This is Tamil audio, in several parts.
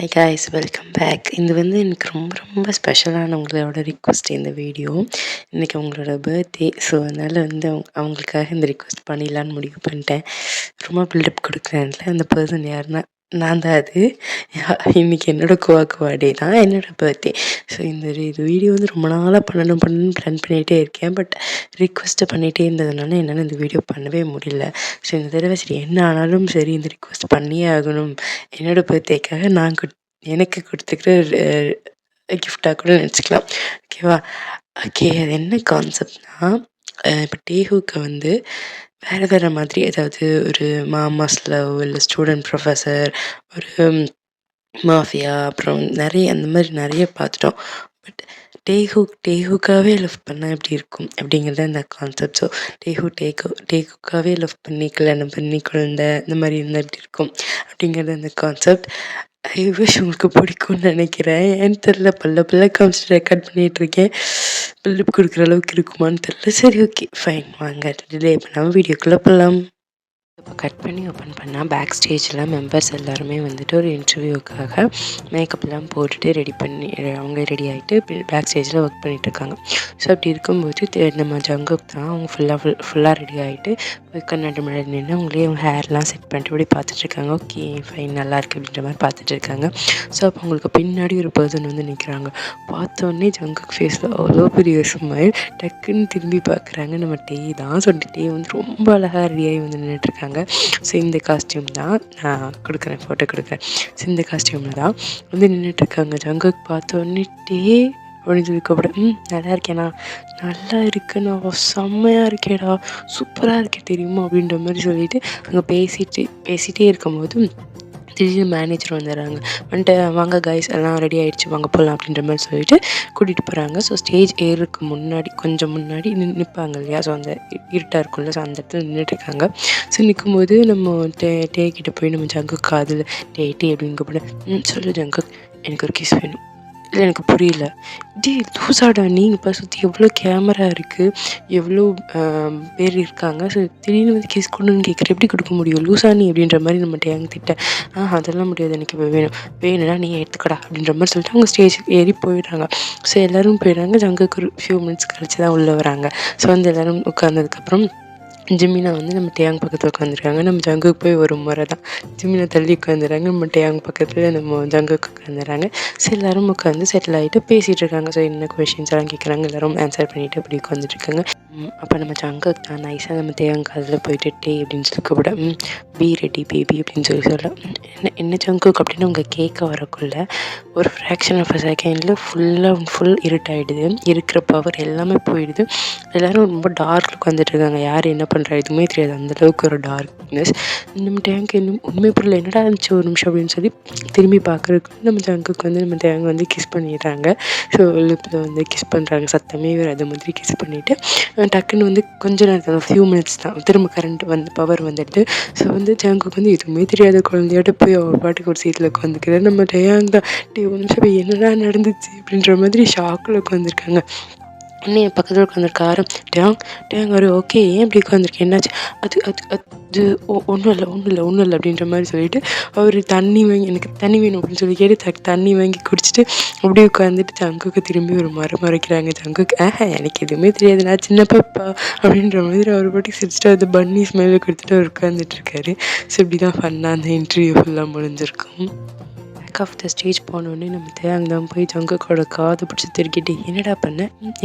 Hi guys, welcome back. இது வந்து எனக்கு ரொம்ப ரொம்ப ஸ்பெஷலான உங்களோட ரிக்வெஸ்ட் இந்த வீடியோ. இன்றைக்கி அவங்களோட பர்த்டே. ஸோ அதனால் வந்து அவங்களுக்காக இந்த ரிக்வெஸ்ட் பண்ணிடலான்னு முடிவு பண்ணிட்டேன். ரொம்ப பில்டப் கொடுக்குறேன்ல, அந்த பர்சன் யாருன்னா நான் தான். அது இன்றைக்கி என்னோடய கோவா டே தான், என்னோடய பர்த்டே. ஸோ இது வீடியோ வந்து ரொம்ப நாளாக பண்ணணும்னு பிளான் பண்ணிகிட்டே இருக்கேன். பட் ரிக்வெஸ்ட்டை பண்ணிகிட்டே இருந்ததுனால என்னால் இந்த வீடியோ பண்ணவே முடியல. ஸோ இந்த தடவை சரி என்ன ஆனாலும் சரி இந்த ரிக்வெஸ்ட் பண்ணியே ஆகணும். என்னோடய பர்த்டேக்காக நான் எனக்கு கொடுத்துக்கிற கிஃப்டாக கூட நினச்சிக்கலாம். ஓகேவா? ஓகே, அது என்ன கான்செப்ட்னா, இப்போ டேஹூக்கு வந்து வேறு மாதிரி ஏதாவது ஒரு மாமாஸ் லவ், இல்லை ஸ்டூடெண்ட் ப்ரொஃபஸர், ஒரு மாஃபியா, அப்புறம் நிறைய அந்த மாதிரி நிறைய பார்த்துட்டோம். பட் டேஹூக்காகவே லவ் பண்ணால் எப்படி இருக்கும் அப்படிங்கிறது அந்த கான்செப்ட். ஸோ டேஹூக்காகவே லவ் பண்ணி கல்யாணம் பண்ணி குழந்தை இந்த மாதிரி இருந்தால் எப்படி இருக்கும் அப்படிங்கிறது அந்த கான்செப்ட். ஐ விஷ் உங்களுக்கு பிடிக்கும்னு நினைக்கிறேன். ஏன்னு தெரில, பல்ல காமிச்சிட்டு ரெக்கார்ட் பண்ணிகிட்ருக்கேன். பில்டப் கொடுக்குற அளவுக்கு இருக்குமான்னு தெரில. சரி, ஓகே, ஃபைன். வாங்க டிலே பண்ணாமல் வீடியோக்குள்ளே போகலாம். இப்போ கட் பண்ணி ஓப்பன் பண்ணால் பேக் ஸ்டேஜில் மெம்பர்ஸ் எல்லாருமே வந்துட்டு ஒரு இன்டர்வியூக்காக மேக்கப்லாம் போட்டுட்டு அவங்க ரெடி ஆகிட்டு பேக் ஸ்டேஜில் ஒர்க் பண்ணிகிட்ருக்காங்க. ஸோ அப்படி இருக்கும்போது நம்ம ஜங்குக் தான் அவங்க ஃபுல்லாக ரெடி ஆகிட்டு கண்ணாடி முன்னாடி நின்று அவங்க ஹேர்லாம் செட் பண்ணிட்டு இப்படி பார்த்துட்ருக்காங்க. ஓகே, ஃபைன், நல்லாயிருக்கு அப்படின்ற மாதிரி பார்த்துட்ருக்காங்க. ஸோ அப்போ அவங்களுக்கு பின்னாடி ஒரு பர்சன் வந்து நிற்கிறாங்க. பார்த்தோன்னே ஜங்குக் ஃபேஸில் அவ்வளோ பெரிய ஸ்மைல். டக்குன்னு திரும்பி பார்க்குறாங்க, நம்ம டே தான். ஸோ டே வந்து ரொம்ப அழகாக ரெடியாகி வந்து நின்றுட்டுருக்காங்க. ஸோ இந்த காஸ்டியூம் தான் நான் கொடுக்குறேன், ஃபோட்டோ கொடுக்குறேன். ஸோ இந்த காஸ்டியூமில் தான் வந்து நின்றுட்டுருக்காங்க. ஜங்குக் பார்த்தோன்னே டே அப்படின்னு சொல்லி கூப்பிட, நல்லா இருக்கேண்ணா, நல்லா இருக்குண்ணா, செம்மையாக இருக்கேடா, சூப்பராக இருக்கே தெரியுமா அப்படின்ற மாதிரி சொல்லிட்டு அங்கே பேசிகிட்டே இருக்கும்போது திடீர்னு மேனேஜர் வந்துட்டு வாங்க கைஸ் எல்லாம் ரெடி ஆகிடுச்சு, வாங்க போகலாம் அப்படின்ற மாதிரி சொல்லிட்டு கூட்டிகிட்டு போகிறாங்க. ஸோ ஸ்டேஜ் ஏறுறதுக்கு முன்னாடி கொஞ்சம் முன்னாடி நிற்பாங்க இல்லையா? ஸோ அந்த இருட்டாக இருக்கும்ல, ஸோ அந்த இடத்துல நின்றுட்டுருக்காங்க. ஸோ நிற்கும்போது நம்ம டே கிட்ட போய் நம்ம ஜங்குக் காதில் டே அப்படின்னு கூப்பிட, சொல்லு ஜங்குக், எனக்கு ஒரு கிஸ் வேணும். இல்லை, எனக்கு புரியல. லூசாடா நீ, இப்போ சுற்றி எவ்வளோ கேமரா இருக்குது, எவ்வளோ பேர் இருக்காங்க. ஸோ திடீர்னு வந்து கிஸ் கொடுன்னு கேட்குற, எப்படி கொடுக்க முடியும் லூசா நீ அப்படின்ற மாதிரி நம்ம டேங்க திட்டேன். அதெல்லாம் முடியாது, எனக்கு இப்போ வேணும்னா நீ எடுத்துக்கடா அப்படின்ற மாதிரி சொல்லிட்டு அவங்க ஸ்டேஜ் ஏறி போயிடுறாங்க. ஸோ எல்லோரும் போயிடுறாங்க. ஜங்குக்கு ஒரு ஃபியூ மினிட்ஸ் கழிச்சு தான் உள்ளே வராங்க. ஸோ வந்து எல்லோரும் உட்காந்ததுக்கப்புறம் ஜிமினா வந்து நம்ம டேயாங் பக்கத்தில் உட்காந்துருக்காங்க. நம்ம ஜங்குக்கு போய் ஒரு முறை தான் ஜிமினா தள்ளி உட்காந்துறாங்க. நம்ம டேயாங் பக்கத்தில் நம்ம ஜங்குக்கு உட்காந்துறாங்க. ஸோ எல்லோரும் உட்காந்து செட்டில் ஆகிட்டு பேசிகிட்டு இருக்காங்க. ஸோ என்ன கொஷின்ஸ் எல்லாம் கேட்குறாங்க, எல்லோரும் ஆன்சர் பண்ணிவிட்டு அப்படி உட்காந்துட்ருக்காங்க. அப்போ நம்ம ஜங்குக்கு தான் நைஸாக நம்ம டேயாங் காதில் போயிட்டு டே அப்படின்னு சொல்லி கூப்பிட, பி ரெடி பேபி அப்படின்னு சொல்ல, என்ன ஜங்குக்கு அப்படின்னு அவங்க கேட்க வரக்குள்ள ஒரு ஃப்ராக்ஷன் ஆஃப் அ செகண்டில் ஃபுல் இருட்டாயிடுது. இருக்கிற பவர் எல்லாமே போயிடுது. எல்லோரும் ரொம்ப டார்க்கில் உட்காந்துட்ருக்காங்க. யார் என்ன பண்ணுறா எதுவுமே தெரியாது, அந்தளவுக்கு ஒரு டார்க்னஸ். நம்ம டேங்க் இன்னும் உண்மை பொருள் என்னடா இருந்துச்சு ஒரு நிமிஷம் அப்படின்னு சொல்லி திரும்பி பார்க்குறதுக்கு நம்ம ஜங்குக்கு வந்து நம்ம டேங்க் வந்து கிஸ் பண்ணிடுறாங்க. ஸோ லிப்பில் வந்து கிஸ் பண்ணுறாங்க, சத்தமே வேறு அது மாதிரி கிஸ் பண்ணிவிட்டு டக்குன்னு வந்து கொஞ்ச நேரத்தில் ஃபியூ மினிட்ஸ் தான் திரும்ப கரண்ட் வந்து பவர் வந்துடுது. ஸோ வந்து ஜங்குக்கு வந்து எதுவுமே தெரியாத குழந்தையாட்ட போய் அவர் பாட்டுக்கு ஒரு சீட்டில் உட்காந்துக்கிறார். நம்ம டேயாங் தான் ஒரு நிமிஷம் என்னடா நடந்துச்சு அப்படின்ற மாதிரி ஷாக்கில் உட்காந்துருக்காங்க. இன்னும் என் பக்கத்தில் உட்காந்துருக்காரு டேங் ஒரு ஓகே, ஏன் இப்படி உட்காந்துருக்கேன், என்னாச்சு? அது ஒன்றும் இல்லை அப்படின்ற மாதிரி சொல்லிட்டு அவர் தண்ணி வாங்கி, எனக்கு தண்ணி வேணும் அப்படின்னு சொல்லி கேட்டு தண்ணி வாங்கி குடிச்சிட்டு அப்படியே உட்காந்துட்டு ஜங்குக்கு திரும்பி ஒரு மறைக்கிறாங்க. ஜங்குக்கு எனக்கு எதுவுமே தெரியாது, நான் சின்ன பாப்பா அப்படின்ற மாதிரி அவர் பாட்டி சிரிச்சிட்டு அந்த பன்னி ஸ்மெல்லை கொடுத்துட்டு அவர் உட்காந்துட்ருக்காரு. ஸோ இப்படி தான் ஃபன்னாக அந்த இன்டர்வியூ ஃபுல்லாக முடிஞ்சிருக்கும். பேக் ஆஃப் த ஸ்டேஜ் போனோடனே நம்ம தேங்க தான் போய் ஜங்குக்கோட காதை பிடிச்சி திருக்கிட்டு, என்னடா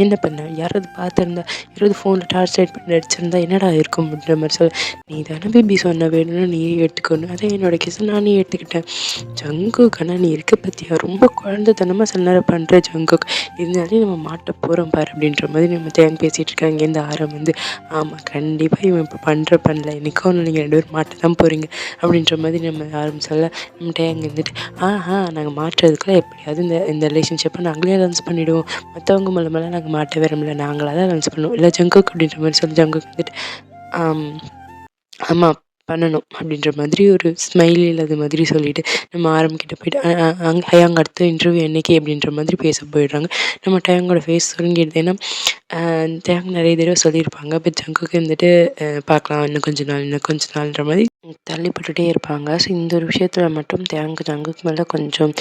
என்ன பண்ண, யாராவது பார்த்துருந்தா, யாராவது ஃபோனில் டார்ச் லைட் பண்ணி அடிச்சிருந்தா என்னடா இருக்கும் அப்படின்ற மாதிரி சொல்ல, நீ தானே பேபி சொன்ன வேணும்னா நீயே எடுத்துக்கணும், அதே என்னோடய கிஸ் நானே எடுத்துக்கிட்டேன். ஜங்குக் ஆனால் நீ இருக்க பற்றியா ரொம்ப குழந்தைத்தனமாக சில நேரம் பண்ணுற ஜங்குக், இருந்தாலே நம்ம மாட்ட போகிறோம் பாரு அப்படின்ற மாதிரி நம்ம தேங்க பேசிகிட்டு இருக்காங்க. இங்கேருந்து ஆரம் வந்து, ஆமாம் கண்டிப்பாக இவன் இப்போ பண்ணல, என்னைக்கும் நீங்கள் 2 பேரும் மாட்ட தான் போகிறீங்க அப்படின்ற மாதிரி நம்ம ஆரம்பிச்சால நம்ம தேங்க இருந்துட்டு, நாங்கள் மாற்றுறதுக்குள்ள எப்படியாவது இந்த ரிலேஷன்ஷிப்பை நாங்களே அனௌன்ஸ் பண்ணிவிடுவோம், மற்றவங்க மூலமெல்லாம் நாங்கள் மாட்ட விரும்பல, நாங்களாக தான் அனௌன்ஸ் பண்ணுவோம் இல்லை ஜங்குக் அப்படின்ற மாதிரி சொல்லி ஜங்குக் வந்துட்டு, ஆமாம் பண்ணணும் அப்படின்ற மாதிரி ஒரு ஸ்மைலி இல்லாத மாதிரி சொல்லிட்டு நம்ம ஆரம்பிக்கிட்ட போயிட்டு அங்கே அடுத்த இன்டர்வியூ என்னைக்கு அப்படின்ற மாதிரி பேச போயிடுறாங்க. நம்ம டேங்கோட ஃபேஸ் சுருங்கிடுது. ஏன்னா டேங் நிறைய தடவை சொல்லியிருப்பாங்க. பட் ஜங்குக்கு வந்துட்டு பார்க்கலாம் இன்னும் கொஞ்ச நாள்ன்ற மாதிரி தள்ளிப்பட்டுட்டே இருப்பாங்க. ஸோ இந்த ஒரு விஷயத்தில் மட்டும் ஜங்குக்கு மேலே கொஞ்சம்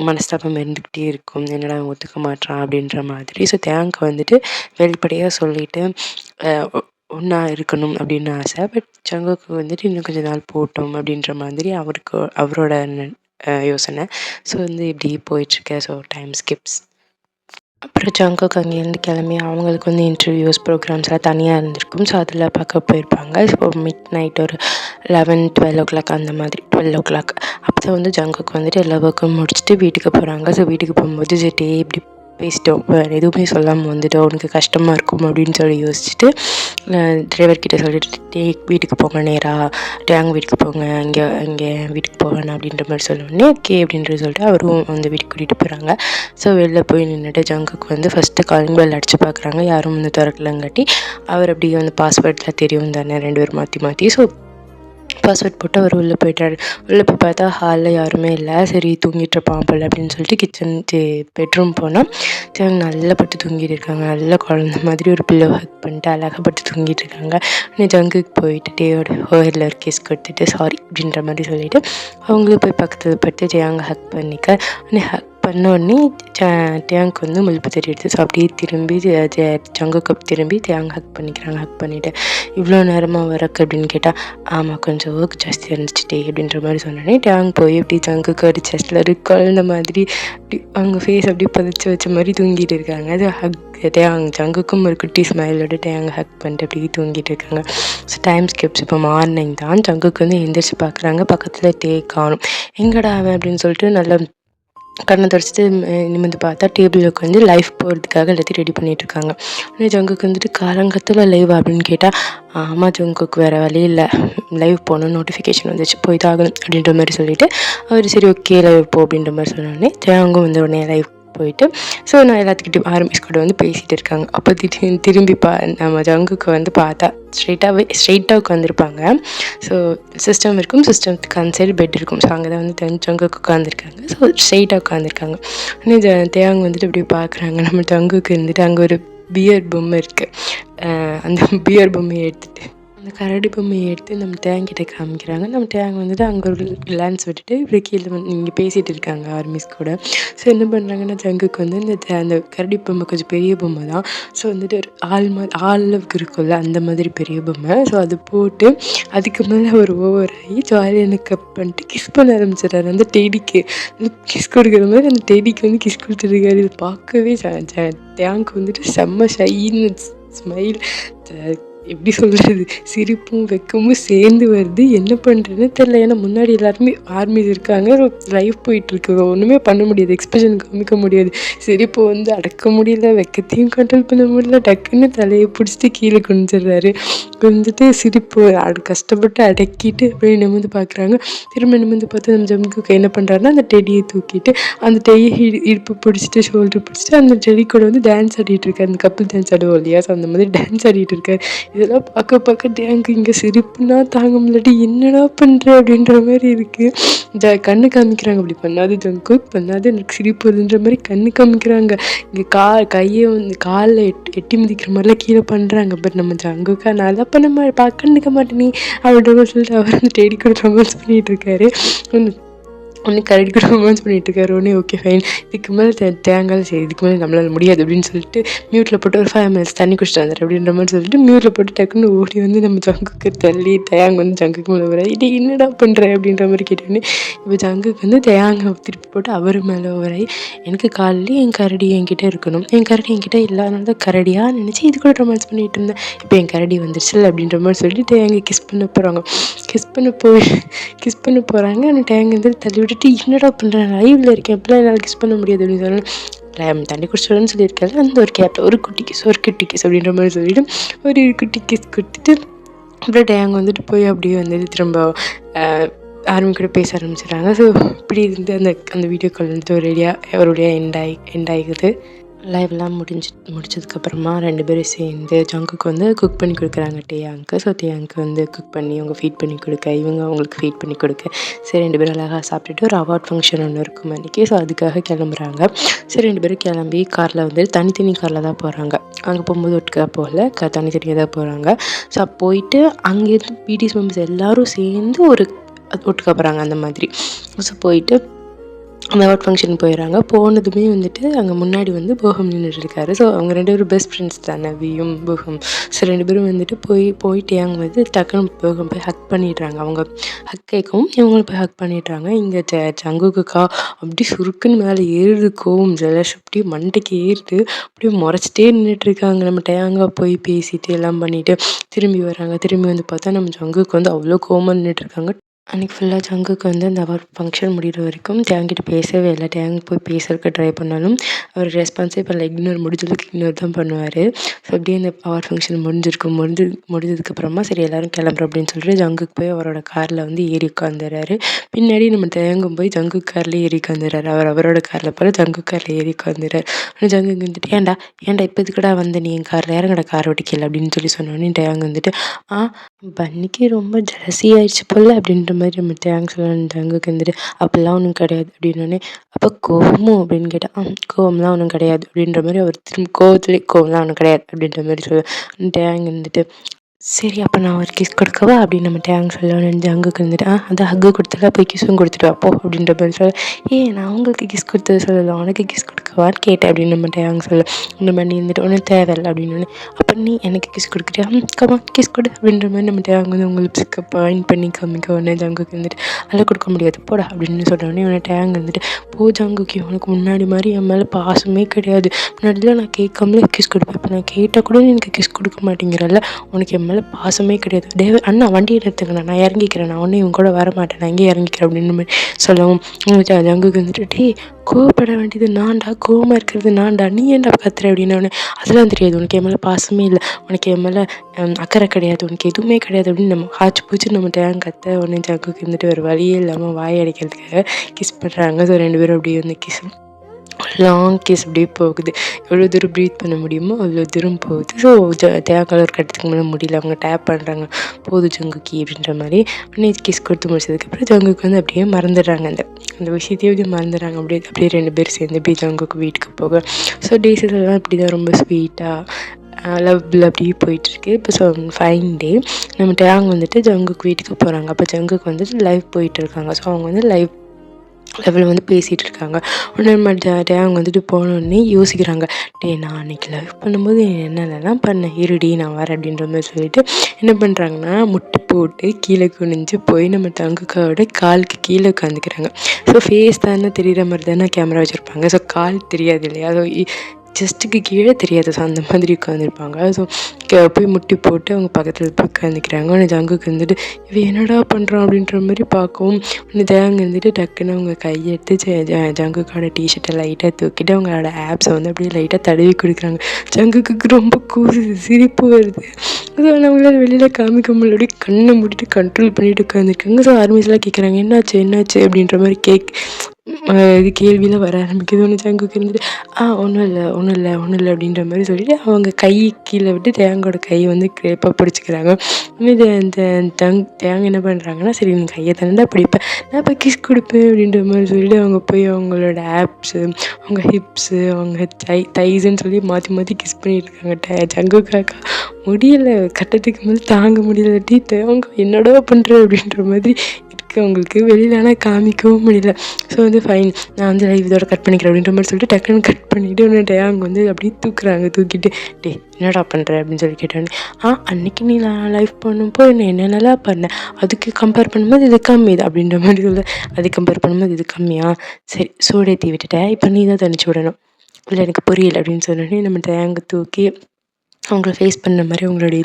மனஸ்தாபம் இருந்துக்கிட்டே இருக்கும். என்னடா அவன் ஒத்துக்க மாட்றான் அப்படின்ற மாதிரி. ஸோ டேங்க் வந்துட்டு வெளிப்படையாக சொல்லிட்டு ஒன்றா இருக்கணும் அப்படின்னு ஆசை. பட் ஜங்குக்கு வந்துட்டு இன்னும் கொஞ்சம் நாள் போகட்டும் அப்படின்ற மாதிரி அவரோட யோசனை. ஸோ வந்து இப்படி போயிட்டுருக்கு. So time Schiff's. அப்புறம் ஜங்குக்கு அங்கேருந்து கிளம்பி அவங்களுக்கு வந்து இன்டர்வியூஸ் ப்ரோக்ராம்ஸ்லாம் தனியாக இருந்திருக்கும். ஸோ அதில் பார்க்க போயிருப்பாங்க. ஸோ மிட் நைட் ஒரு 11-12 அந்த மாதிரி 12 அப்போ தான் வந்து ஜங்குக்கு வந்துட்டு எல்லா ஒர்க்கும் முடிச்சுட்டு வீட்டுக்கு போகிறாங்க. ஸோ வீட்டுக்கு போகும்போது டே இப்படி பேசிட்டோம், வேறு எதுவுமே சொல்லாமல் வந்துட்டோம், உனக்கு கஷ்டமாக இருக்கும் அப்படின்னு சொல்லி யோசிச்சுட்டு டிரைவர்கிட்ட சொல்லிட்டு வீட்டுக்கு போங்க, நேராக டேங் வீட்டுக்கு போங்க, இங்கே வீட்டுக்கு போவேன் அப்படின்ற மாதிரி சொன்னோடனே ஓகே அப்படின்றது சொல்லிட்டு அவரும் வந்து வீட்டுக்கு கூட்டிகிட்டு போகிறாங்க. ஸோ வெளில போய் நின்றுட்டு ஜங்குக்கு வந்து ஃபஸ்ட்டு காலிங் பெல் அடித்து பார்க்குறாங்க. யாரும் வந்து திறக்கலங்காட்டி அவர் அப்படியே வந்து பாஸ்வேர்ட்லாம் தெரியும் தானே 2 பேர் மாற்றி. ஸோ பாஸ்வேர்ட் போட்டு அவர் உள்ளே போயிட்டார். உள்ளே போய் பார்த்தா ஹாலில் யாருமே இல்லை. சரி தூங்கிட்டு இருப்பான் போல் அப்படின்னு சொல்லிட்டு பெட்ரூம் போனால் நல்லா பட்டு தூங்கிட்டு இருக்காங்க. நல்லா குழந்த மாதிரி ஒரு பில்லோ ஹக் பண்ணிட்டு அழகாக பட்டு தூங்கிட்டு இருக்காங்க. இன்னும் ஜங்குக்கு போயிட்டு டேயோட ஹோரில் ஒரு கிஸ் கொடுத்துட்டு சாரி அப்படின்ற மாதிரி சொல்லிவிட்டு அவங்களும் போய் பக்கத்தில் பட்டு டேயாங்க ஹக் பண்ணிக்க. ஹக் பண்ணோடனே டேங்க் வந்து முழுப்பு தட்டி எடுத்து. ஸோ அப்படியே திரும்பி ஜங்குக்கு திரும்பி டேங் ஹக் பண்ணிக்கிறாங்க. ஹக் பண்ணிவிட்டு இவ்வளோ நேரமாக வரக்கு அப்படின்னு கேட்டால் ஆமாம் கொஞ்சம் ஒர்க் ஜாஸ்தியாக இருந்துச்சுட்டே அப்படின்ற மாதிரி சொன்னோடனே டேங் போய் அப்படி ஜங்குக்கு ஒரு செஸ்டில் ஒரு குழந்த மாதிரி அப்படி அவங்க ஃபேஸ் அப்படியே பதிச்சு வச்ச மாதிரி தூங்கிட்டு இருக்காங்க. அது ஹக் டேங் ஜங்குக்கும் ஒரு குட்டி ஸ்மைலோட டேங் ஹக் பண்ணிட்டு அப்படியே தூங்கிட்டு இருக்காங்க. So time Schiff's. இப்போ மார்னிங் தான் ஜங்குக்கு வந்து எந்திரிச்சு பார்க்குறாங்க. பக்கத்தில் டே காணும். எங்கடா அவன் அப்படின்னு சொல்லிட்டு நல்லா கண்ணை தொடச்சிட்டு நிமிர்ந்து பார்த்தா டேபிளில் உட்காந்து லைவ் போகிறதுக்காக எல்லாத்தையும் ரெடி பண்ணிகிட்ருக்காங்க. ஆனால் ஜங்குக்கு வந்துட்டு காலங்கத்தில் லைவ் அப்படின்னு கேட்டால் ஆமாம் ஜங்குக்கு வேறு வழி இல்லை, லைவ் போகணும், நோட்டிஃபிகேஷன் வந்துச்சு போய் தான் ஆகணும் அப்படின்ற மாதிரி சொல்லிவிட்டு அவர் சரி ஓகே லைவ் போ அப்படின்ற மாதிரி சொன்னோடனே ஜங்கும் வந்து உடனே லைவ் போயிட்டு ஸோ நான் எல்லாத்துக்கிட்டையும் ஆர்மிஸ் கூட வந்து பேசிகிட்டு இருக்காங்க. அப்போ திரும்பி நம்ம ஜங்குக்கு வந்து பார்த்தா ஸ்ட்ரெயிட்டாக உட்காந்துருப்பாங்க. ஸோ சிஸ்டம் இருக்கும், சிஸ்டத்துக்கு அந்த சைடு பெட் இருக்கும். ஸோ அங்கே தான் வந்து ஜங்குக்கு உட்காந்துருக்காங்க. ஸோ ஸ்ட்ரெயிட்டாக உட்காந்துருக்காங்க. ஆனால் தேவங்க வந்துட்டு இப்படி பார்க்குறாங்க. நம்ம ஜங்குக்கு இருந்துட்டு அங்கே ஒரு பியர் பொம்மை இருக்குது. அந்த பியர் பொம்மையை எடுத்துகிட்டு அந்த கரடி பொம்மையை எடுத்து நம்ம டேங்கிட்ட காமிக்கிறாங்க. நம்ம டேங் வந்துட்டு அங்கே ஒரு கிளான்ஸ் விட்டுட்டு இப்படி கீழே வந்து இங்கே பேசிகிட்டு இருக்காங்க ஆர்மிஸ் கூட. ஸோ என்ன பண்ணுறாங்கன்னா ஜங்குக்கு வந்து அந்த கரடி பொம்மை கொஞ்சம் பெரிய பொம்மை தான். ஸோ வந்துட்டு ஒரு அளவுக்கு இருக்கும்ல அந்த மாதிரி பெரிய பொம்மை. ஸோ அது போட்டு அதுக்கு மேலே ஒரு ஓவர் ஆகி ஜாலியாக எனக்கு கப் பண்ணிட்டு கிஸ் பண்ண ஆரம்பிச்சிடறாரு. அந்த டெடிக்கு கிஸ் கொடுக்குற மாதிரி அந்த டெடிக்கு வந்து கிஸ் கொடுத்துருக்காரு. இது பார்க்கவே டேங்க் வந்துட்டு செம்ம ஷைன்னு ஸ்மைல், எப்படி சொல்கிறது, சிரிப்பும் வெக்கமும் சேர்ந்து வருது. என்ன பண்ணுறதுன்னு தெரில. ஏன்னா முன்னாடி எல்லாருமே ஆர்மிஸ் இருக்காங்க, லைஃப் போயிட்டுருக்கு, ஒன்றுமே பண்ண முடியாது, எக்ஸ்பிரஷன் காமிக்க முடியாது. சிரிப்பு வந்து அடக்க முடியல, வெக்கத்தையும் கண்ட்ரோல் பண்ண முடியல. டக்குன்னு தலையை பிடிச்சிட்டு கீழே குனிஞ்சிடுறாரு. குனிஞ்சிட்டு சிரிப்பு கஷ்டப்பட்டு அடக்கிட்டு அப்படியே நிமிர்ந்து பார்க்குறாங்க. திரும்ப நிமிர்ந்து பார்த்து நம்ம ஜம்முக்கு என்ன பண்ணுறாருன்னா அந்த டெடியை தூக்கிட்டு அந்த டெடியை இடுப்பு பிடிச்சிட்டு ஷோல்டர் பிடிச்சிட்டு அந்த டெடி கூட வந்து டான்ஸ் ஆடிட்டு இருக்காரு. அந்த கப்பிள் டான்ஸ் ஆடுவோம் இல்லையா, ஸோ அந்த மாதிரி டான்ஸ் ஆடிட்டு இருக்காரு. இதெல்லாம் பார்க்க டேங்க் இங்கே சிரிப்புனா தாங்க முடியாட்டி என்னடா பண்ணுற அப்படின்ற மாதிரி இருக்குது. கண்ணு காமிக்கிறாங்க, அப்படி பண்ணாது ஜங்கு, பண்ணாது எனக்கு சிரிப்பு வருதுன்ற மாதிரி கண்ணு காமிக்கிறாங்க. இங்கே கையை வந்து காலில் எட்டி மிதிக்கிற மாதிரிலாம் கீழே பண்ணுறாங்க. பட் நம்ம ஜங்குக்கா நல்லா பண்ண கண்ணுக்க மாட்டேனே அப்படின்ற சொல்லிட்டு அவர் வந்து தேடி கூட ரொமான்ஸ் பண்ணிகிட்டு இருக்காரு. ஒன்று கரடி கூட ரொமான்ஸ் பண்ணிகிட்டு இருக்காரு. உடனே ஓகே ஃபைன், இதுக்கு மேலே தேங்காய் சரி இதுக்கு மேலே நம்மளால் முடியாது அப்படின்னு சொல்லிட்டு மியூட்டில் போட்டு ஒரு 5 minutes தண்ணி குடிச்சிட்டு வந்துடுற அப்படின்ற மாதிரி சொல்லிட்டு மியூட்டில் போட்டு டக்குன்னு ஓடி வந்து நம்ம ஜங்குக்கு தள்ளி தேங்காய் வந்து ஜங்குக்கு மேலே வர இது என்னடா பண்ணுற அப்படின்ற மாதிரி கேட்டோன்னே இப்போ ஜங்குக்கு வந்து தேங்காய் திருப்பி போட்டு அவர் மேலே வராய். எனக்கு காலையில் என் கரடி என்கிட்ட இருக்கணும், என் கரடி என்கிட்ட இல்லாதனால தான் கரடியாக நினச்சி இது கூட ரொமான்ஸ் பண்ணிகிட்டு இருந்தேன், இப்போ என் கரடி வந்துருச்சு அப்படின்ற மாதிரி சொல்லிட்டு தேங்காய் கிஸ் பண்ண போகிறாங்க. கிஸ் பண்ண போகிறாங்க. ஆனால் தேங்காய் வந்து தள்ளி விட்டுட்டு என்னடா பண்ணுறேன், லைவில் இருக்கேன், எப்படிலாம் என்னால் கிஸ் பண்ண முடியாது அப்படின்னு சொன்னேன். தண்ணி குடிச்சிடணும்னு சொல்லியிருக்காரு. அந்த ஒரு கேப்பில் ஒரு குட்டி கிஸ் அப்படின்ற மாதிரி சொல்லிவிட்டு ஒரு குட்டி கிஸ் கொடுத்துட்டு அப்புறம் டேங் வந்துட்டு போய் அப்படியே வந்துட்டு திரும்ப ஆர்மி கூட பேச ஆரம்பிச்சிடுறாங்க. ஸோ இப்படி இருந்து அந்த வீடியோ கால் வந்துட்டு ஒரு வழியாக எண்ட் ஆகிக்குது. லைவ்லாம் முடிச்சதுக்கப்புறமா 2 பேரும் சேர்ந்து ஜங்குக்கு வந்து குக் பண்ணி குடுக்குறாங்க டேயாங்க்கு. ஸோ டேயாங்க்கு வந்து குக் பண்ணி அவங்க ஃபீட் பண்ணி குடுக்க, இவங்க அவங்களுக்கு ஃபீட் பண்ணி குடுக்க, சரி 2 பேரும் அழகா சாப்பிட்டுட்டு ஒரு அவார்ட் ஃபங்க்ஷன் ஒண்ணு இருக்கும் அன்னைக்கு. ஸோ அதுக்காக கிளம்புறாங்க. சரி 2 பேரும் கிளம்பி கார்ல வந்து தனித்தனி கார்ல தான் போறாங்க. அங்க போகும்போது ஒட்டுக்கா போகல. தனித்தனியா தான் போறாங்க. ஸோ போயிட்டு அங்கேருந்து பிடிஎஸ் மெம்பர்ஸ் எல்லாரும் சேர்ந்து ஒரு ஒட்டுக்கா போறாங்க அந்த மாதிரி. ஸோ போயிட்டு அந்த அவார்ட் ஃபங்க்ஷன் போயிடுறாங்க. போனதுமே வந்துட்டு அங்கே முன்னாடி வந்து போகம் நின்றுட்டுருக்காரு. ஸோ அவங்க 2 பேரும் பெஸ்ட் ஃப்ரெண்ட்ஸ் தானே வியும் போகம். ஸோ 2 பேரும் வந்துட்டு போயிட்டு அங்கே வந்து டக்குன்னு போகம் போய் ஹக் பண்ணிடுறாங்க. அவங்க ஹக் கேட்கவும் இவங்களும் போய் ஹக் பண்ணிடுறாங்க. இங்கே ஜங்குக்குக்கா அப்படியே சுருக்குன்னு மேலே ஏறுது கோவம் ஜலஷ் அப்படியே மண்டைக்கு ஏறிட்டு அப்படியே முறைச்சிட்டே நின்றுட்டுருக்காங்க. நம்ம டேங்கா போய் பேசிட்டு எல்லாம் பண்ணிட்டு திரும்பி வராங்க. திரும்பி வந்து பார்த்தா நம்ம ஜங்குக்கு வந்து அவ்வளோ கோவமாக நின்றுட்டுருக்காங்க. அன்றைக்கி ஃபுல்லாக ஜங்குக்கு வந்து அந்த அவார்ட் ஃபங்க்ஷன் முடிகிற வரைக்கும் டேங்கிட்ட பேசவே இல்லை. டேங் போய் பேசுறதுக்கு ட்ரை பண்ணாலும் அவர் ரெஸ்பான்ஸே பண்ணல. முடிஞ்சளவுக்கு இக்னோர் தான் பண்ணுவார். ஸோ அப்படியே அந்த அவார்ட் ஃபங்க்ஷன் முடிஞ்சதுக்கப்புறமா சரி எல்லோரும் கிளம்புறோம் அப்படின்னு சொல்லிட்டு ஜங்குக்கு போய் அவரோட காரில் வந்து ஏறி உட்காந்துறாரு. பின்னாடி நம்ம டேங்கும் போய் ஜங்கு கார்லேயே ஏறி உட்காந்துறாரு. அவரோட காரில் போகிற ஜங்கு காரில் ஏறி உட்காந்துறாரு. ஆனால் ஜங்குக்கு வந்துட்டு ஏன்டா இப்போ இதுக்கடா வந்து நீ என் காரில் இறங்கடா கார் ஓட்டிக்கல அப்படின்னு சொல்லி சொன்னோன்னே டேங் வந்துட்டு பன்னிக்கு ரொம்ப ஜலசி ஆயிடுச்சு போல அப்படின்ற மாதிரி நம்ம டேங்க் சொல்லணும். டேங்குக்கு வந்துட்டு அப்படிலாம் ஒன்றும் கிடையாது அப்படின்னோடனே அப்போ கோவமும் அப்படின்னு கேட்டால் கோவம்லாம் ஒன்றும் கிடையாது அப்படின்ற மாதிரி அவர் திரும்ப கோவம்லாம் ஒன்றும் கிடையாது அப்படின்ற மாதிரி சொல்லுவேன். டேங் வந்துட்டு சரி அப்போ நான் ஒரு கிஸ் கொடுக்கவா அப்படின்னு நம்ம டேங் சொல்லணும். ஜங்குக்கு வந்துட்டு அதான் ஹக்கு கொடுத்தல போய் கிஸ்ஸும் கொடுத்துட்டு அப்போ அப்படின்ற மாதிரி சொல்ல நான் அவங்களுக்கு கிஸ் கொடுத்தது சொல்லலை உனக்கு கிஸ் கொடுக்கவான்னு கேட்டேன் அப்படின்னு நம்ம டேங் சொல்ல இந்த மாதிரி நீ வந்துட்டு ஒன்றும் தேவையில்லை அப்படின்னு அப்போ நீ எனக்கு கிஸ் கொடுக்குறியா கமா கிஸ் கொடு அப்படின்ற மாதிரி நம்ம டேங் வந்து அவங்க லிப்ஸுக்கு பாயிண்ட் பண்ணி காமிக்க உடனே ஜங்குக்கு வந்துட்டு அதெல்லாம் கொடுக்க முடியாது போடா அப்படின்னு சொன்னோடனே உடனே டேங் வந்துட்டு ஜங்குக்கு உனக்கு முன்னாடி மாதிரி என் மேலே பாசமே கிடையாது. முன்னாடிலாம் நான் கேட்காமலே கிஸ் கொடுப்பேன். இப்போ நான் கேட்டால் கூட எனக்கு கிஸ் கொடுக்க மாட்டேங்கிறல்ல உனக்கு என் மேலே பாசமே கிடையாது. அண்ணா வண்டியை நிறுத்துங்கண்ணா நான் இறங்கிக்கிறேன். நான் ஒன்றும் இவங்க கூட வர மாட்டேன். நான் இங்கேயே இறங்கிக்கிறேன் அப்படின்னு மாதிரி சொல்லவும் ஜங்குக்கு வந்துட்டு கோவப்பட வேண்டியது நான்டா கோவமாக இருக்கிறது நான்டா நீ ஏன்டா கத்துற அப்படின்னு அதெல்லாம் தெரியாது உனக்கு என் மேலே பாசமே இல்லை உனக்கு என் மேலே அக்கறை கிடையாது உனக்கு எதுவுமே கிடையாது அப்படின்னு நம்ம ஆச்சு பூச்சி நம்ம டேங் கத்த உடனே ஜங்குக்கு வந்துட்டு ஒரு வழியே இல்லாமல் வாய் அடைக்கிறதுக்காக கிஸ் பண்ணுறாங்க. ஸோ 2 பேரும் அப்படியே வந்து கிஸ் லாங் கிஸ் அப்படியே போகுது. எவ்வளோ தூரம் ப்ரீத் பண்ண முடியுமோ அவ்வளோ தூரம் போகுது. ஸோ தேங்காய் ஒரு கட்டத்துக்கு மேலே முடியல. அவங்க டேப் பண்ணுறாங்க போதும் ஜங்குக்கி அப்படின்ற மாதிரி. உடனே கிஸ் கொடுத்து முடிச்சதுக்கப்புறம் ஜங்குக்கு வந்து அப்படியே மறந்துடுறாங்க. அந்த விஷயத்தையே அப்படியே மறந்துடுறாங்க. அப்படியே 2 பேர் சேர்ந்து அப்படியே ஜங்குக்கு வீட்டுக்கு போக ஸோ டேஸஸ் எல்லாம் இப்படி தான் ரொம்ப ஸ்வீட்டாக லவ்வில் அப்படியே போயிட்டுருக்கு. இப்போ ஃபைன் டே நம்ம டேங் வந்துட்டு ஜங்குக்கு வீட்டுக்கு போகிறாங்க. அப்போ ஜங்குக்கு வந்துட்டு லைவ் போயிட்டுருக்காங்க. ஸோ அவங்க வந்து லெவலில் வந்து பேசிகிட்டு இருக்காங்க. உடனே அவங்க வந்துட்டு போனோடனே யோசிக்கிறாங்க நான் அன்றைக்கி லவ் பண்ணும்போது என்னென்னலாம் பண்ணேன் இருடி நான் வரேன் அப்படின்ற மாதிரி சொல்லிட்டு என்ன பண்ணுறாங்கன்னா முட்டி போட்டு கீழே குனிஞ்சு போய் நம்ம தங்குக்காவோட காலுக்கு கீழே உட்காந்துக்கிறாங்க. ஸோ ஃபேஸ் தானே தெரிகிற மாதிரி தானே கேமரா வச்சுருப்பாங்க. ஸோ கால் தெரியாது இல்லையா. ஸோ ஜஸ்ட்டுக்கு கீழே தெரியாது. ஸோ அந்த மாதிரி உட்காந்துருப்பாங்க. ஸோ போய் முட்டி போட்டு அவங்க பக்கத்தில் போய் உட்காந்துக்கிறாங்க. உடனே ஜங்குக்கு வந்துட்டு இவன் என்னடா பண்ணுறான் அப்படின்ற மாதிரி பார்க்கவும் உடனே தேங்க வந்துட்டு டக்குன்னு அவங்க கையெடுத்து ஜங்குக்கோட டிஷர்ட்டை லைட்டாக தூக்கிட்டு அவங்களோட ஆப்ஸை வந்து அப்படியே லைட்டாக தடவி கொடுக்குறாங்க. ஜங்குக்கு ரொம்ப சிரிப்பு வருது. ஸோ அவங்களால வெளியில் காமிக்க முடியல. அப்படியே கண்ணை மூடிட்டு கண்ட்ரோல் பண்ணிட்டு உட்காந்துருக்காங்க. ஸோ ஆர்மிஸ்லாம் கேட்குறாங்க என்னாச்சு அப்படின்ற மாதிரி இது கேள்வியில் வர ஆரம்பிக்குது. ஒன்று ஜங்குக்கு இருந்துட்டு ஒன்றும் இல்லை அப்படின்ற மாதிரி சொல்லிட்டு அவங்க கை கீழே விட்டு தேங்கோட கையை வந்து கிரேப்பாக பிடிச்சிக்கிறாங்க. இது தேங்க என்ன பண்ணுறாங்கன்னா சரி நீ கையை தானே பிடிப்பேன் நான் இப்போ கிஸ் கொடுப்பேன் அப்படின்ற மாதிரி சொல்லிட்டு அவங்க போய் அவங்களோட ஆப்ஸு அவங்க ஹிப்ஸு அவங்க தைஸ்ன்னு சொல்லி மாற்றி கிஸ் பண்ணிட்டு இருக்காங்க. ஜங்குக்காக்கா முடியலை கட்டத்துக்கு மேலே தாங்க முடியலட்டி தேங்க என்னடா பண்ணுற அப்படின்ற மாதிரி அவங்களுக்கு வெளியில் ஆனால் காமிக்கவும் முடியல. ஸோ வந்து ஃபைன் நான் வந்து லைவ் இதோட கட் பண்ணிக்கிறேன் அப்படின்ற மாதிரி சொல்லிட்டு டக்குன்னு கட் பண்ணிவிட்டு ஒன்று அவங்க வந்து அப்படியே தூக்கிட்டு என்னடா பண்ணுற அப்படின்னு சொல்லி கேட்டோன்னே அன்றைக்கி நீ நான் லைவ் பண்ணும்போது என்னென்னலாம் பண்ணேன் அதுக்கு கம்பேர் பண்ணும்போது இது கம்மி இது அப்படின்ற மாதிரி சொல்ல அது கம்பேர் பண்ணும்போது இது கம்மியா சரி சூடேற்றி விட்டுட்டேன் இப்போ நீ தான் தனிச்சு விடணும் இல்லை எனக்கு புரியல அப்படின்னு சொன்னோடனே நம்ம தேங்க தூக்கி அவங்கள ஃபேஸ் பண்ண மாதிரி அவங்களுடைய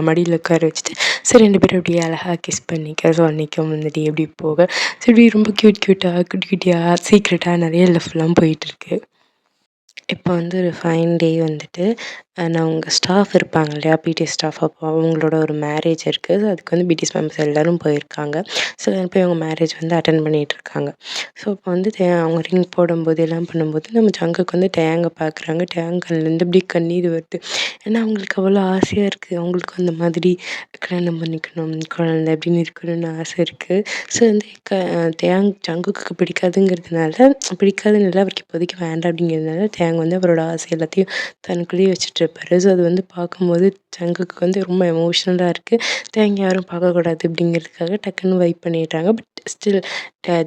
மடியில் உட்கார வச்சுட்டு சரி 2 பேரும் அப்படியே அழகாக கிஸ் பண்ணிக்க. ஸோ அன்றைக்கும் வந்துட்டு எப்படி போக ஸோ இப்படி ரொம்ப க்யூட்டாக குட்டி குட்டியாக சீக்ரெட்டாக நிறைய லவ்லாம் போயிட்டுருக்கு. இப்போ வந்து ஒரு ஃபைன் டே வந்துட்டு நான் உங்கள் ஸ்டாஃப் இருப்பாங்க இல்லையா, பிடிஎஸ் ஸ்டாஃப். அப்போ அவங்களோட ஒரு மேரேஜ் இருக்குது. ஸோ அதுக்கு வந்து பிடிஎஸ் மெம்பர்ஸ் எல்லோரும் போயிருக்காங்க. ஸோ எல்லாரும் போய் அவங்க மேரேஜ் வந்து அட்டெண்ட் பண்ணிகிட்ருக்காங்க. ஸோ இப்போ வந்து அவங்க ரிங் போடும்போது எல்லாம் பண்ணும்போது நம்ம ஜங்குக்கு வந்து டேங்கை பார்க்குறாங்க. டேங்கல்லேருந்து இப்படி கண்ணீர் வருது. ஏன்னா அவங்களுக்கு அவ்வளோ ஆசையாக இருக்குது. அவங்களுக்கு அந்த மாதிரி கல்யாணம் பண்ணிக்கணும், குழந்தை அப்படின்னு இருக்கணும்னு ஆசை இருக்குது. ஸோ வந்து ஜங்குக்கு பிடிக்காதுன்னு இல்லை, அவருக்கு இப்போதைக்கு வேண்டாம் அப்படிங்கிறதுனால வந்து அவரோட ஆசை எல்லாத்தையும் தனக்குள்ளேயே வச்சுட்ருப்பாரு. ஸோ அது வந்து பார்க்கும்போது ஜங்குக்கு வந்து ரொம்ப எமோஷ்னலாக இருக்குது. யாரும் பார்க்கக்கூடாது அப்படிங்கிறதுக்காக டக்குன்னு வைப் பண்ணிடுறாங்க. பட் ஸ்டில்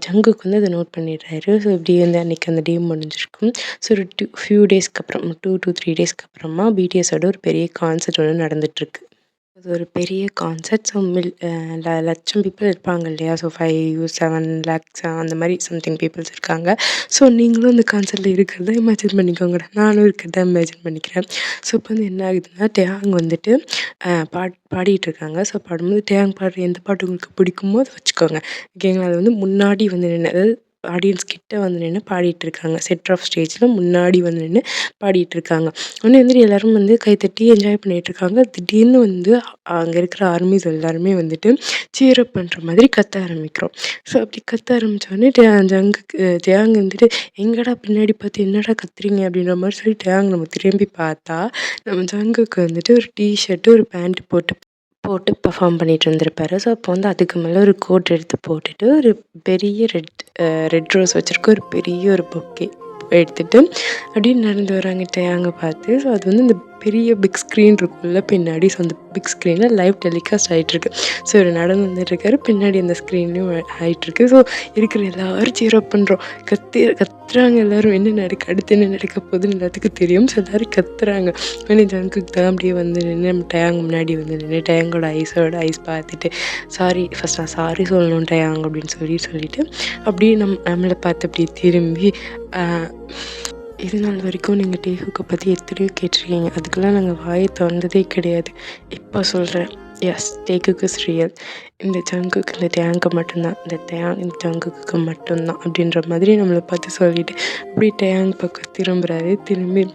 ஜங்குக்கு வந்து அதை நோட் பண்ணிடுறாரு. ஸோ இப்படி வந்து அன்றைக்கி அந்த டே முடிஞ்சிருக்கும். ஸோ ஒரு ஃபியூ டேஸ்க்கு அப்புறம் 2 to 3 டேஸ்க்கு அப்புறமா பிடிஎஸோட ஒரு பெரிய கான்சர்ட் ஒன்று நடந்துகிட்ருக்கு. அது ஒரு பெரிய கான்சர்ட். ஸோ லட்சம் பீப்புள் இருப்பாங்க இல்லையா. ஸோ 5, 7 லேக்ஸ் அந்த மாதிரி சம்திங் பீப்புள்ஸ் இருக்காங்க. ஸோ நீங்களும் இந்த கான்சர்ட்டில் இருக்கிறத இமேஜின் பண்ணிக்கோங்கடா. நானும் இருக்கிறத இமேஜின் பண்ணிக்கிறேன். ஸோ இப்போ வந்து என்ன ஆகுதுன்னா, டேங் வந்துட்டு பாடிட்டு இருக்காங்க. ஸோ பாடும்போது டேங் பாடுற எந்த பாட்டு உங்களுக்கு பிடிக்குமோ அதை வச்சுக்கோங்க. ஓகேங்களா. அது வந்து முன்னாடி வந்து நின்று, அதாவது ஆடியன்ஸ் கிட்ட வந்து நின்று பாடிட்டுருக்காங்க. சென்டர் ஆஃப் ஸ்டேஜில் முன்னாடி வந்து நின்று பாடிட்டுருக்காங்க. உடனே வந்துட்டு எல்லோரும் வந்து கைத்தட்டி என்ஜாய் பண்ணிகிட்ருக்காங்க. திடீர்னு வந்து அங்கே இருக்கிற ஆர்மிஸ் எல்லாருமே வந்துட்டு சீர் அப் பண்ணுற மாதிரி கத்த ஆரம்பிக்கிறோம். ஸோ அப்படி கத்த ஆரம்பித்தோடனே ஜெயாங் வந்துட்டு எங்கடா பின்னாடி பார்த்து என்னடா கத்துறீங்க அப்படின்ற மாதிரி சொல்லி டேங் நம்ம திரும்பி பார்த்தா நம்ம ஜங்குக்கு வந்துட்டு ஒரு டிஷர்ட்டு ஒரு பேண்ட் போட்டு பெர்ஃபார்ம் பண்ணிட்டு இருந்திருப்பாரு. ஸோ அப்போ வந்து அதுக்கு மேலே ஒரு கோட் எடுத்து போட்டுட்டு ஒரு பெரிய ரெட் ரோஸ் வச்சுருக்க ஒரு பெரிய ஒரு பொக்கே எடுத்துகிட்டு அப்படியே நடந்து வராங்க டேயாங்க பார்த்து. ஸோ அது வந்து இந்த பெரிய பிக் ஸ்க்ரீன் இருக்குல்ல பின்னாடி. ஸோ அந்த பிக் ஸ்க்ரீனில் லைவ் டெலிகாஸ்ட் ஆகிட்டுருக்கு. ஸோ இவர் நடந்து வந்துட்டுருக்காரு, பின்னாடி அந்த ஸ்க்ரீன்லேயும் ஆகிட்டுருக்கு. ஸோ இருக்கிற எல்லோரும் சீர் அப் பண்ணுறோம். கத்துறாங்க எல்லோரும். அடுத்து என்ன நடக்க போகுதுன்னு எல்லாத்துக்கும் தெரியும். ஸோ எல்லோரும் கத்துறாங்க. உடனே ஜங்குக்கு தான் அப்படியே வந்து நின்று நம்ம டேங் முன்னாடி வந்து நின்று டேங்கோட ஐஸ் பார்த்துட்டு ஃபஸ்ட் நான் சாரி சொல்லணும் டேங் அப்படின்னு சொல்லிட்டு அப்படியே நம்மளை பார்த்து அப்படியே திரும்பி இது நாள் வரைக்கும் நீங்கள் டேஹுக்கை பற்றி எத்தனையோ கேட்டிருக்கீங்க. அதுக்கெல்லாம் நாங்கள் வாயை திறந்ததே கிடையாது. இப்போ சொல்கிறேன், எஸ் டேக்குக்கு இஸ் ரியல். இந்த ஜங்குக்கு இந்த டேங்கு மட்டும்தான், இந்த ஜங்குக்கு மட்டும்தான் அப்படின்ற மாதிரி நம்மளை பார்த்து சொல்லிட்டு அப்படி டேங் பக்கம் திரும்புகிறாரு. திரும்பி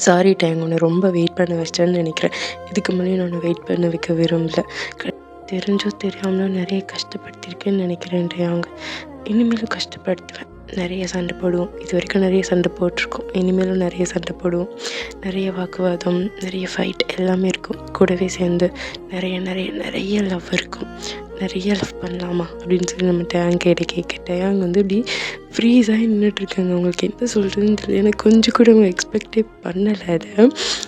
சாரி டேங், ஒன்று ரொம்ப வெயிட் பண்ண வச்சிட்டேன்னு நினைக்கிறேன். இதுக்கு மேலே நான் வெயிட் பண்ண வைக்க விரும்பல. தெரிஞ்சோ தெரியாமலோ நிறைய கஷ்டப்படுத்தியிருக்கேன்னு நினைக்கிறேன் டேங். இனிமேலும் கஷ்டப்படுத்துவேன். நிறைய சண்டை போடுவோம். இது வரைக்கும் நிறைய சண்டை போட்டிருக்கோம். இனிமேலும் நிறைய சண்டை போடுவோம். நிறைய வாக்குவாதம், நிறைய ஃபைட் எல்லாமே இருக்கும். கூடவே சேர்ந்து நிறைய நிறைய நிறைய லவ் இருக்கும். நிறைய லவ் பண்ணலாமா அப்படின்னு சொல்லி நம்ம டேங் கேட்க டேங் வந்து இப்படி ஃப்ரீஸ் ஆகி நின்றுட்டுருக்காங்க. அவங்களுக்கு என்ன சொல்கிறதுன்னு தெரியல. எனக்கு கொஞ்சம் கூட அவங்க எக்ஸ்பெக்டே பண்ணலை அதை.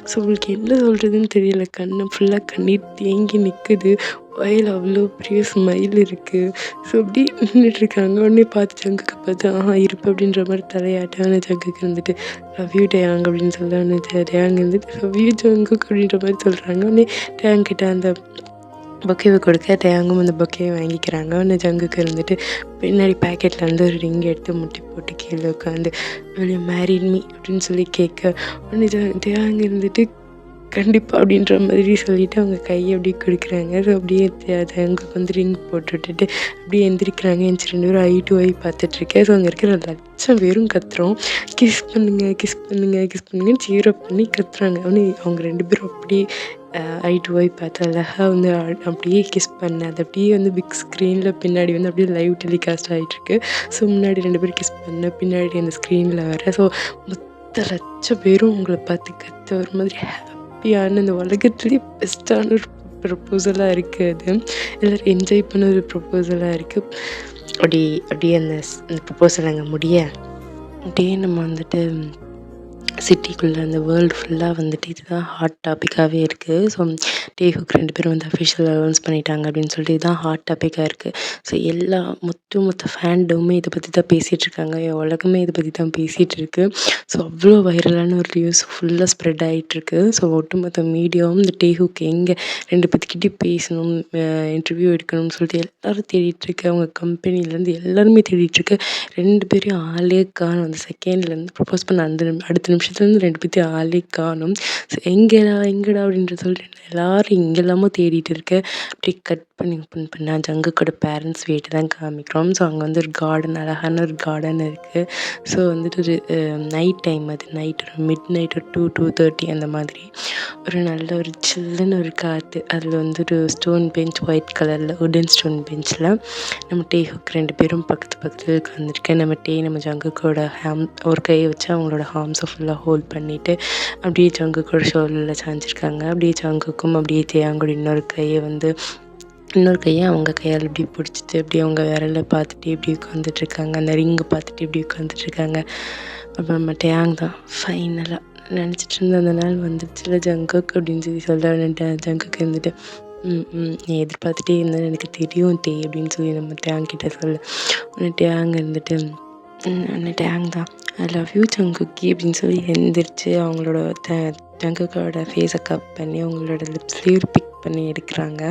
ஸோ உங்களுக்கு என்ன சொல்கிறதுன்னு தெரியல. கண்ணு ஃபுல்லாக கண்ணீர் தேங்கி நிற்குது. வாயில் அவ்வளோ பெரிய ஸ்மைல் இருக்குது. ஸோ அப்படி நின்றுட்டுருக்காங்க. உடனே பார்த்து ஜங்குக்கு பார்த்து இருப்பு அப்படின்ற மாதிரி தலையாட்டான ஜங்குக்கு இருந்துட்டு லவ் யூ டேங் அப்படின்னு சொல்ல டேங் இருந்துட்டு லவ் யூ ஜங்குக்கு அப்படின்ற மாதிரி சொல்கிறாங்க. உடனே டேங் கிட்ட அந்த பொக்கேவை கொடுக்க டேங்கும் அந்த பொக்கேவை வாங்கிக்கிறாங்க. உடனே ஜங்குக்கு இருந்துட்டு பின்னாடி பேக்கெட்டில் வந்து ஒரு ரிங் எடுத்து முட்டி போட்டு கீழே உட்காந்து வெளியே மேரிட் மீ அப்படின்னு சொல்லி கேட்க உடனே டேங் இருந்துட்டு கண்டிப்பாக அப்படின்ற மாதிரி சொல்லிவிட்டு அவங்க கையை அப்படியே கொடுக்குறாங்க. ஸோ அப்படியே ஜங்குக்கு வந்து ரிங் போட்டு விட்டுட்டு அப்படியே எந்திரிக்கிறாங்க. எந்திரிச்சு 2 பேரும் ஐ டு ஐ பார்த்துட்ருக்கேன். ஸோ அங்கே இருக்கிற லட்சம் பேரும் கத்துறோம், கிஸ் பண்ணுங்கன்னு சீரோ பண்ணி கத்துறாங்க. அவங்க 2 பேரும் அப்படியே ஐ டு ஐ பார்த்து அழகாக வந்து அப்படியே கிஸ் பண்ண அது அப்படியே வந்து பிக் ஸ்க்ரீனில் பின்னாடி வந்து அப்படியே லைவ் டெலிகாஸ்ட் ஆகிட்டுருக்கு. ஸோ முன்னாடி 2 பேரும் கிஸ் பண்ண பின்னாடி அந்த ஸ்க்ரீனில் வர ஸோ மொத்த லட்சம் பேரும் உங்களை பார்த்து கத்த ஒரு மாதிரி ஹாப்பியான இந்த உலகத்துலேயே பெஸ்ட்டான ஒரு ப்ரப்போசலாக இருக்குது. அது எல்லோரும் என்ஜாய் பண்ண ஒரு ப்ரப்போசலாக இருக்குது. அப்படியே அந்த ப்ரப்போசல் அங்கே முடிய அப்படியே நம்ம வந்துட்டு சிட்டிக்குள்ளே அந்த வேர்ல்டு ஃபுல்லாக வந்துட்டு இதுதான் ஹாட் டாப்பிக்காகவே இருக்குது. ஸோ டேஹுக்கு 2 பேரும் வந்து அஃபிஷியல் அனௌன்ஸ் பண்ணிட்டாங்க அப்படின்னு சொல்லிட்டு இதுதான் ஹாட் டாப்பிக்காக இருக்குது. ஸோ எல்லா மொத்த ஃபேண்டமுமே இதை பற்றி தான் பேசிகிட்ருக்காங்க. உலகமே இதை பற்றி தான் பேசிகிட்டு இருக்குது. ஸோ அவ்வளோ வைரலான ஒரு நியூஸ் ஃபுல்லாக ஸ்ப்ரெட் ஆகிட்டுருக்கு. ஸோ ஒட்டுமொத்த மீடியாவும் இந்த டேஹுக்கு எங்கே 2 பேத்துக்கிட்டே பேசணும், இன்டர்வியூ எடுக்கணும்னு சொல்லிட்டு எல்லோரும் தேடிட்டுருக்கு. அவங்க கம்பெனிலேருந்து எல்லாருமே தேடிட்டுருக்கு. 2 பேரையும் ஆளே காணும். அந்த செகண்ட்லேருந்து ப்ரப்போஸ் பண்ண அடுத்த நிமிஷத்துலேருந்து 2 பேத்தையும் ஆளே காணும். ஸோ எங்கடா அப்படின்ற சொல்லிட்டு எல்லோரும் எங்கெல்லாமோ தேடிட்டு இருக்க. அப்படியே கட் ஓப்பன் பண்ணால் ஜங்குக்கோட பேரண்ட்ஸ் வீட்டை தான் காமிக்கிறோம். ஸோ அங்கே வந்து ஒரு கார்டன், அழகான ஒரு கார்டன் இருக்குது. ஸோ வந்துட்டு ஒரு நைட் டைம், அது நைட் ஒரு மிட் நைட் ஒரு 2-2:30 அந்த மாதிரி ஒரு நல்ல ஒரு சில்லுன்னு ஒரு காற்று. அதில் வந்து ஒரு ஸ்டோன் பெஞ்ச், ஒயிட் கலரில் உடன் ஸ்டோன் பெஞ்சில் நம்ம டேஹுக் 2 பேரும் பக்கத்தில் உட்காந்துருக்கேன். நம்ம ஜங்குக்கோட ஒரு கையை வச்சு அவங்களோட ஹார்ம்ஸை ஃபுல்லாக ஹோல்ட் பண்ணிவிட்டு அப்படியே ஜங்குக்கோட ஷோல்டரில் சாஞ்சிருக்காங்க. அப்படியே ஜங்குக்கும் அப்படியே தேயாங்கோட இன்னொரு கையை அவங்க கையால் இப்படி பிடிச்சிட்டு இப்படி அவங்க விரலை பார்த்துட்டு இப்படி உட்காந்துட்ருக்காங்க. அந்த ரிங்கை பார்த்துட்டு இப்படி உட்காந்துட்ருக்காங்க. அப்புறம் நம்ம டேயாங் தான் ஃபைனலாக நினச்சிட்டு இருந்த அந்த நாள் வந்துடுச்சுல ஜங்குக் அப்படின்னு சொல்ல ஜங்குக்கு இருந்துட்டு நீ எதிர்பார்த்துட்டே இருந்தேன்னு எனக்கு தெரியும் அப்படின்னு சொல்லி நம்ம டேயாங் கிட்ட சொல்ல உடனே டேயாங் இருந்துட்டு டேயாங் தான் ஐ லவ் யூ ஜங்குக்கி அப்படின்னு சொல்லி எழுந்திரிச்சு அவங்களோட ஜங்குக்கோட ஃபேஸை கப் பண்ணி அவங்களோட லிப்ஸ்லேயும் பிக் பண்ணி எடுக்கிறாங்க.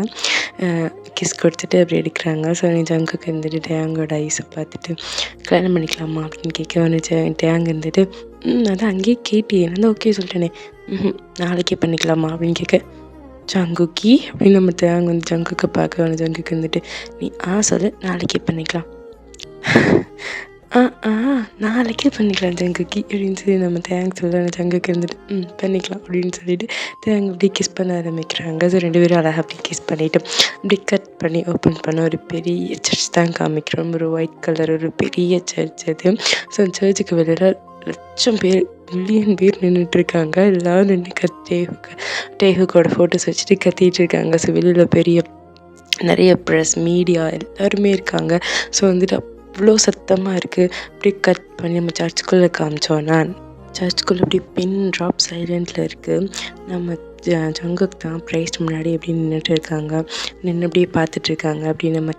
கிஸ் கொடுத்துட்டு அப்படி எடுக்கிறாங்க. ஸோ நீ ஜங்குக்கு இருந்துட்டு டேயாங்கோட ஐஸை பார்த்துட்டு கல்யாணம் பண்ணிக்கலாமா அப்படின்னு கேட்க டேயாங் இருந்துட்டு அதான் அங்கேயே கேட்டியே, நான் தான் ஓகே சொல்லிட்டேனே, நாளைக்கே பண்ணிக்கலாமா அப்படின்னு கேட்க ஜங்குக்கி அப்படின்னு நம்ம டேயாங் வந்து ஜங்குக்கு பார்க்க ஜங்குக்கு இருந்துட்டு நீ சொல்லு, நாளைக்கே பண்ணிக்கலாம், நாளைக்கே பண்ணிக்கலாம் ஜங்குக்கி அப்படின்னு சொல்லி நம்ம டேயாங் சொல்ல ஜங்குக்கு இருந்துட்டு பண்ணிக்கலாம் அப்படின்னு சொல்லிட்டு டேயாங் அப்படி கிஸ் பண்ண ஆரம்பிக்கிறாங்க. ஸோ 2 பேரும் அழகாக அப்படி கிஸ் பண்ணிவிட்டு அப்படி கட் பண்ணி ஓப்பன் பண்ண ஒரு பெரிய சர்ச் தான் காமிக்கிறோம். ஒரு ஒயிட் கலர் ஒரு பெரிய சர்ச் அது. ஸோ சர்ச்சுக்கு வெளியில் 1,00,000 பேர், மில்லியன் பேர் நின்றுட்டுருக்காங்க. எல்லோரும் நின்று டேஹுக்கோட ஃபோட்டோஸ் வச்சுட்டு கத்திட்டு இருக்காங்க. ஸோ வெளியில் நிறைய ப்ரெஸ், மீடியா எல்லாருமே இருக்காங்க. ஸோ வந்துட்டு அவ்வளோ சத்தமாக இருக்குது. அப்படியே கட் பண்ணி நம்ம சர்ச்சுக்குள்ளே காமிச்சோன்னா சர்ச்சுக்குள்ளே அப்படியே பின் ட்ராப் சைலண்டில் இருக்குது. நம்ம ஜங்குக் தான் ப்ரைஸ்ட் முன்னாடி எப்படி நின்றுட்டு இருக்காங்க, நின்று அப்படியே பார்த்துட்ருக்காங்க. அப்படி நம்ம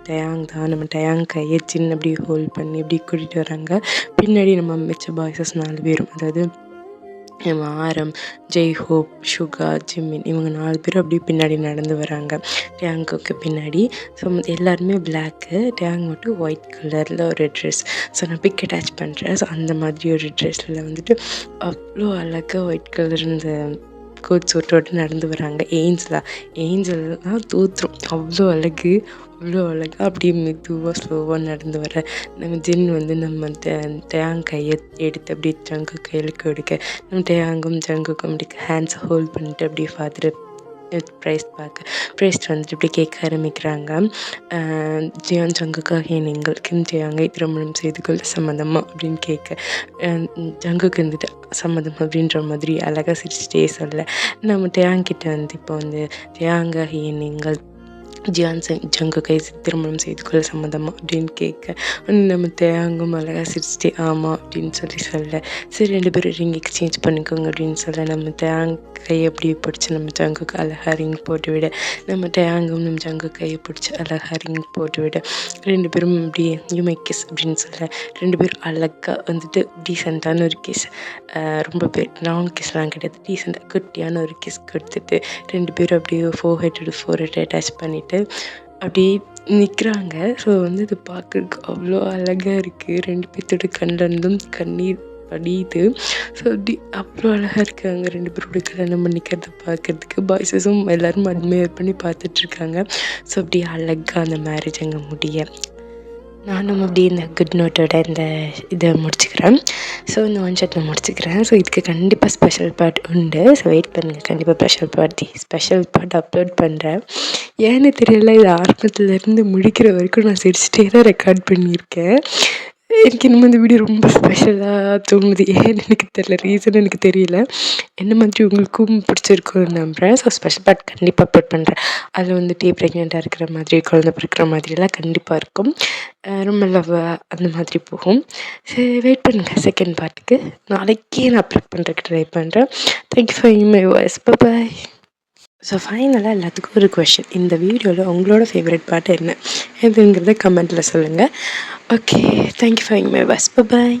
டேயாங் கையை சின்ன அப்படியே ஹோல்ட் பண்ணி இப்படி கூட்டிகிட்டு வராங்க. பின்னாடி நம்ம மிச்ச பாய்ஸஸ் 4 பேரும், அதாவது ஆரம், ஜெய்ஹோப், சுகா, ஜிம்மின், இவங்க 4 பேரும் அப்படியே பின்னாடி நடந்து வராங்க டேயாங்குக்கு பின்னாடி. ஸோ எல்லாருமே பிளாக்கு, டேயாங் மட்டும் ஒயிட் கலரில் ஒரு ட்ரெஸ். ஸோ நான் பிக் அட்டாச் பண்ணுறேன். ஸோ அந்த மாதிரி ஒரு ட்ரெஸ்ஸில் வந்துட்டு அவ்வளோ அழகாக ஒயிட் கலர் இந்த கோட் சூட்டோடு நடந்து வராங்க. ஏஞ்சல்லாம் தூத்துரும், அவ்வளோ அழகாக அப்படியே மெதுவாக ஸ்லோவாக நடந்து வர நம்ம ஜின் வந்து நம்ம டேயாங் கையை எடுத்து அப்படியே ஜங்கு கையில் கொடுக்க நம்ம டேயாங்கும் ஜங்குக்கும் அப்படி ஹேண்ட்ஸை ஹோல்ட் பண்ணிட்டு அப்படியே பார்த்துட்டு ப்ரைஸ்ட் வந்துட்டு இப்படி கேட்க ஆரம்பிக்கிறாங்க. ஜியான் ஜங்குக்காக நீங்கள் கிம் ஜியாங்கை திருமணம் செய்து கொள்ள சம்மதமா அப்படின்னு கேட்க ஜங்குக்கு வந்துட்டு சம்மதம் அப்படின்ற மாதிரி அழகாக சிரிச்சிட்டே சொல்ல நம்ம டேயாங்கிட்ட வந்து இப்போ வந்து டேயாங்காக நீங்கள் ஜங்குக்கை திருமணம் செய்து கொள்ள சம்மதமா அப்படின்னு கேட்க நம்ம டேயாங்கும் அழகாக சிரிச்சிட்டே ஆமாம் அப்படின்னு சொல்ல சரி 2 பேரும் ரிங் எக்ஸ்சேஞ்ச் பண்ணிக்கோங்க அப்படின்னு சொல்ல நம்ம டேயாங் கையை அப்படியே பிடிச்சி நம்ம ஜங்குக்கு அழகாக ரிங் போட்டு விட நம்ம டேயாங்கும் நம்ம ஜங்கு கையை பிடிச்சி அழகாக ரிங் போட்டு விட 2 பேரும் அப்படியே யூ மை கிஸ் அப்படின்னு சொல்ல 2 பேரும் அழகாக வந்துட்டு டீசெண்டான ஒரு கிஸ், ரொம்ப லாங் கிஸ்லாம் கிடையாது, டீசெண்டாக குட்டியான ஒரு கிஸ் கொடுத்துட்டு 2 பேரும் அப்படியே ஃபோர்ஹெட் அட்டாச் பண்ணிவிட்டு அப்படியே நிற்கிறாங்க. ஸோ வந்து இது பார்க்குறதுக்கு அவ்வளோ அழகாக இருக்குது. 2 பேர்த்தோட கண்ணிலிருந்தும் கண்ணீர் வடியுது. ஸோ அப்படி அவ்வளோ அழகாக இருக்காங்க 2 பேரோட கல்யாணம் பண்ணிக்கிறத பார்க்குறதுக்கு. பாய்ஸஸும் எல்லோரும் அட்மையர் பண்ணி பார்த்துட்ருக்காங்க. ஸோ அப்படி அழகாக அந்த மேரேஜ் அங்கே முடிய நானும் அப்படி இந்த குட் நோட்டோட இந்த இதை முடிச்சுக்கிறேன். ஸோ இந்த ஒன் ஷாட்டில் முடிச்சுக்கிறேன். ஸோ இதுக்கு கண்டிப்பாக ஸ்பெஷல் பார்ட் உண்டு. ஸோ வெயிட் பண்ணுங்கள், கண்டிப்பாக ஸ்பெஷல் பார்ட் அப்லோட் பண்ணுறேன். ஏன்னு தெரியல, இது ஆரம்பத்துலேருந்து முடிக்கிற வரைக்கும் நான் சிரிச்சிட்டே தான் ரெக்கார்ட் பண்ணியிருக்கேன். எனக்கு இன்னும் இந்த வீடியோ ரொம்ப ஸ்பெஷலாக தோணுது. ஏன்னு எனக்கு தெரியல, ரீசன் எனக்கு தெரியல. என்ன மாதிரி உங்களுக்கும் பிடிச்சிருக்குன்னு நம்புகிறேன். ஸோ ஸ்பெஷல் பார்ட் கண்டிப்பாக அப்லோட் பண்ணுறேன். அதில் வந்துட்டு ப்ரெக்னெண்ட்டாக இருக்கிற மாதிரி, குழந்தை பிறக்கிற மாதிரிலாம் கண்டிப்பாக இருக்கும். ரொம்ப லவ்வாக அந்த மாதிரி போகும். சரி வெயிட் பண்ணுங்கள் செகண்ட் பார்ட்டுக்கு. நாளைக்கே நான் அப்லோட் பண்ணுறதுக்கு ட்ரை பண்ணுறேன். Thank you for my voice. Bye. So ஃபைனலாக எல்லாத்துக்கும் ஒரு கொஷின், இந்த வீடியோவில் உங்களோட ஃபேவரட் பாட்டு என்ன எதுங்கிறத கமெண்ட்டில் சொல்லுங்கள். Okay, thank you for my voice. Bye.